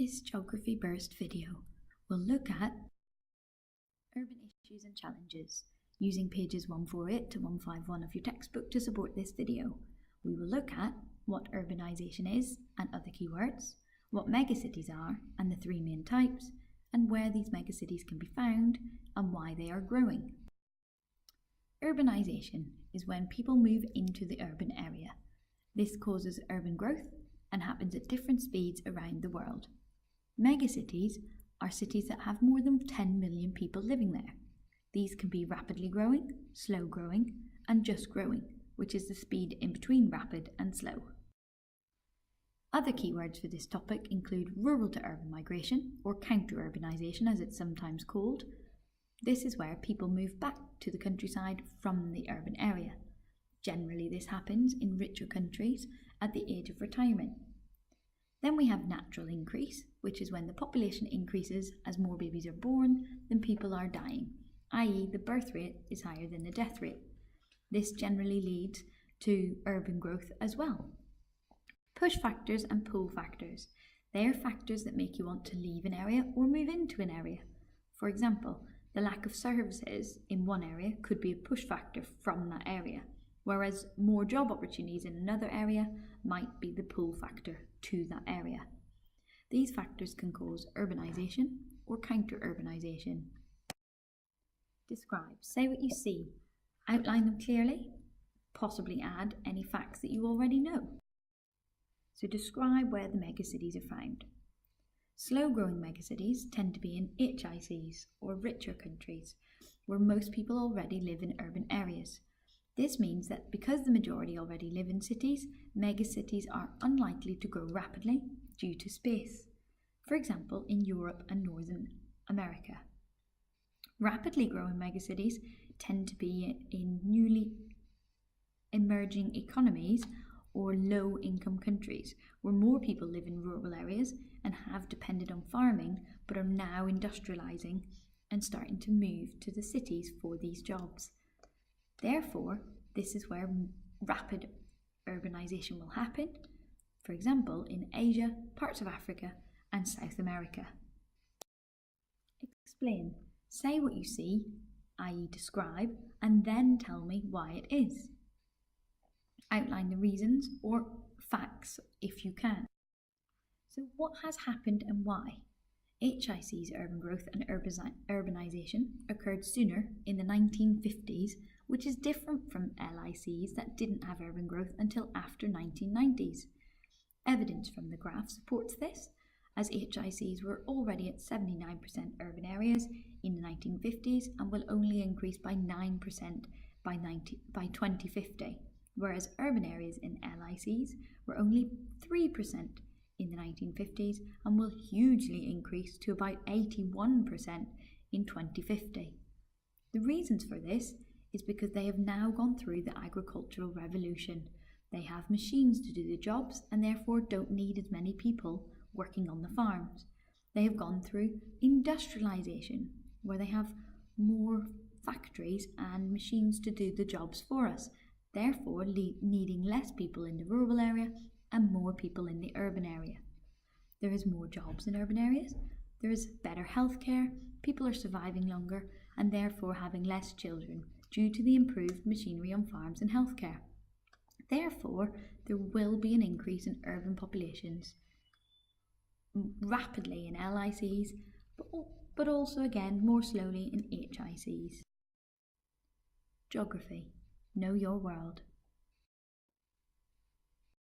This GeographyBurst video will look at urban issues and challenges using pages 148 to 151 of your textbook to support this video. We will look at what urbanisation is and other keywords, what megacities are and the three main types, and where these megacities can be found and why they are growing. Urbanisation is when people move into the urban area. This causes urban growth and happens at different speeds around the world. Megacities are cities that have more than 10 million people living there. These can be rapidly growing, slow growing, and just growing, which is the speed in between rapid and slow. Other keywords for this topic include rural to urban migration, or counter-urbanisation as it's sometimes called. This is where people move back to the countryside from the urban area. Generally, this happens in richer countries at the age of retirement. Then we have natural increase, which is when the population increases as more babies are born than people are dying, i.e. the birth rate is higher than the death rate. This generally leads to urban growth as well. Push factors and pull factors. They are factors that make you want to leave an area or move into an area. For example, the lack of services in one area could be a push factor from that area, whereas more job opportunities in another area might be the pull factor to that area. These factors can cause urbanisation or counter-urbanisation. Describe. Say what you see. Outline them clearly. Possibly add any facts that you already know. So describe where the megacities are found. Slow-growing megacities tend to be in HICs, or richer countries, where most people already live in urban areas. This means that because the majority already live in cities, megacities are unlikely to grow rapidly due to space. For example, in Europe and Northern America. Rapidly growing megacities tend to be in newly emerging economies or low-income countries, where more people live in rural areas and have depended on farming but are now industrialising and starting to move to the cities for these jobs. Therefore, this is where rapid urbanisation will happen, for example, in Asia, parts of Africa and South America. Explain. Say what you see, i.e. describe, and then tell me why it is. Outline the reasons or facts if you can. So what has happened and why? HIC's urban growth and urbanisation occurred sooner in the 1950s, which is different from LICs that didn't have urban growth until after 1990s. Evidence from the graph supports this, as HICs were already at 79% urban areas in the 1950s and will only increase by 9% by 2050, whereas urban areas in LICs were only 3% in the 1950s and will hugely increase to about 81% in 2050. The reasons for this is because they have now gone through the agricultural revolution. They have machines to do the jobs and therefore don't need as many people working on the farms. They have gone through industrialisation, where they have more factories and machines to do the jobs for us, therefore needing less people in the rural area and more people in the urban area. There is more jobs in urban areas, there is better healthcare, people are surviving longer and therefore having less children due to the improved machinery on farms and healthcare. Therefore, there will be an increase in urban populations rapidly in LICs, but also again more slowly in HICs. Geography. Know your world.